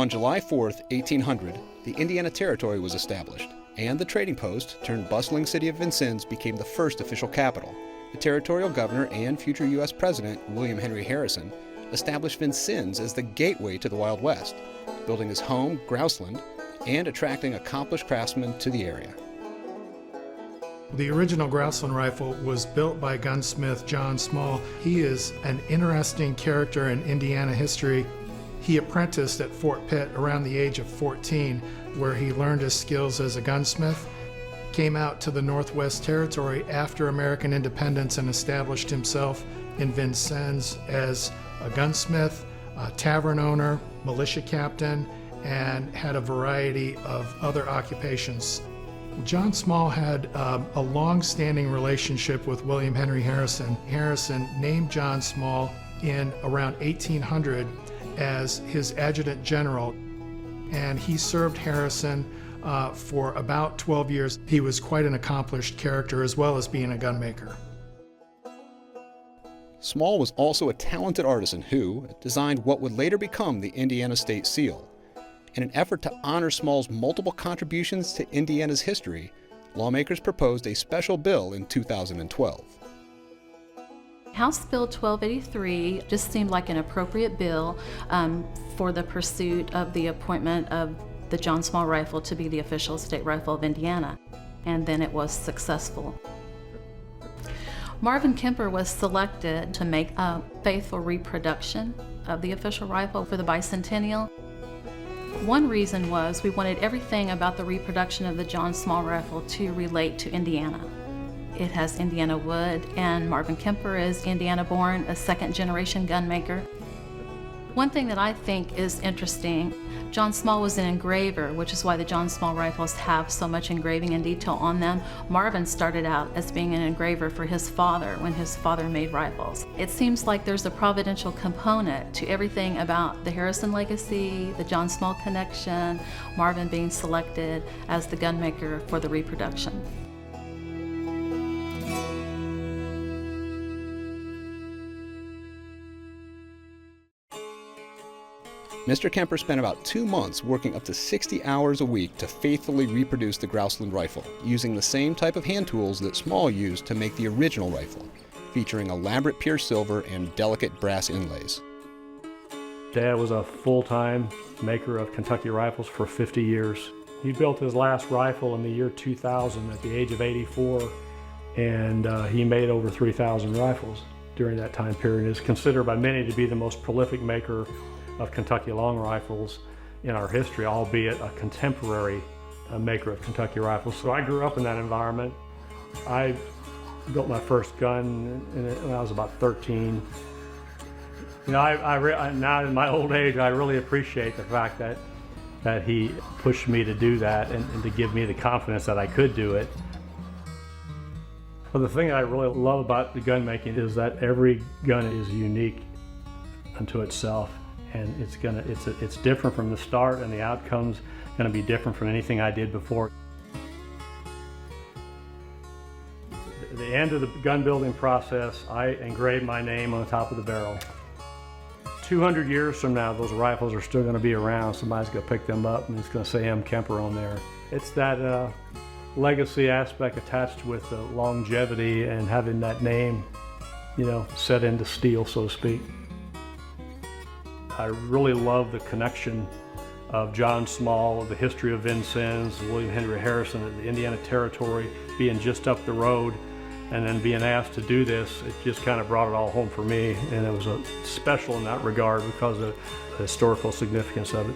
On July 4th, 1800, the Indiana Territory was established, and the trading post turned bustling city of Vincennes became the first official capital. The territorial governor and future U.S. President William Henry Harrison established Vincennes as the gateway to the Wild West, building his home, Grouseland, and attracting accomplished craftsmen to the area. The original Grouseland rifle was built by gunsmith John Small. He is an interesting character in Indiana history. He apprenticed at Fort Pitt around the age of 14, where he learned his skills as a gunsmith, came out to the Northwest Territory after American independence and established himself in Vincennes as a gunsmith, a tavern owner, militia captain, and had a variety of other occupations. John Small had a long-standing relationship with William Henry Harrison. Harrison named John Small in around 1800 as his adjutant general, and he served Harrison for about 12 years. He was quite an accomplished character as well as being a gunmaker. Small was also a talented artisan who designed what would later become the Indiana State Seal. In an effort to honor Small's multiple contributions to Indiana's history, lawmakers proposed a special bill in 2012. House Bill 1283 just seemed like an appropriate bill for the pursuit of the appointment of the John Small rifle to be the official state rifle of Indiana, and then it was successful. Marvin Kemper was selected to make a faithful reproduction of the official rifle for the bicentennial. One reason was we wanted everything about the reproduction of the John Small rifle to relate to Indiana. It has Indiana wood, and Marvin Kemper is Indiana-born, a second-generation gunmaker. One thing that I think is interesting, John Small was an engraver, which is why the John Small rifles have so much engraving and detail on them. Marvin started out as being an engraver for his father when his father made rifles. It seems like there's a providential component to everything about the Harrison legacy, the John Small connection, Marvin being selected as the gunmaker for the reproduction. Mr. Kemper spent about 2 months working up to 60 hours a week to faithfully reproduce the Grouseland rifle, using the same type of hand tools that Small used to make the original rifle, featuring elaborate pure silver and delicate brass inlays. Dad was a full-time maker of Kentucky rifles for 50 years. He built his last rifle in the year 2000 at the age of 84, and he made over 3,000 rifles during that time period. He is considered by many to be the most prolific maker of Kentucky long rifles in our history, albeit a contemporary maker of Kentucky rifles. So I grew up in that environment. I built my first gun when I was about 13. You know, now in my old age, I really appreciate the fact that he pushed me to do that and to give me the confidence that I could do it. But the thing I really love about the gun making is that every gun is unique unto itself. And it's different from the start, and the outcome's going to be different from anything I did before. At the end of the gun building process, I engraved my name on the top of the barrel. 200 years from now, those rifles are still going to be around. Somebody's going to pick them up, and it's going to say M. Kemper on there. It's that legacy aspect attached with the longevity and having that name, you know, set into steel, so to speak. I really love the connection of John Small, the history of Vincennes, William Henry Harrison, the Indiana Territory, being just up the road, and then being asked to do this. It just kind of brought it all home for me, and it was special in that regard because of the historical significance of it.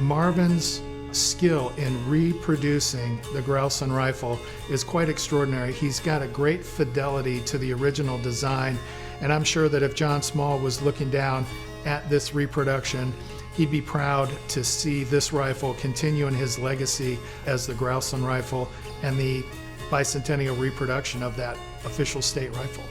Marvin's skill in reproducing the Grouseland rifle is quite extraordinary. He's got a great fidelity to the original design, and I'm sure that if John Small was looking down at this reproduction, he'd be proud to see this rifle continue in his legacy as the Grouseland rifle and the bicentennial reproduction of that official state rifle.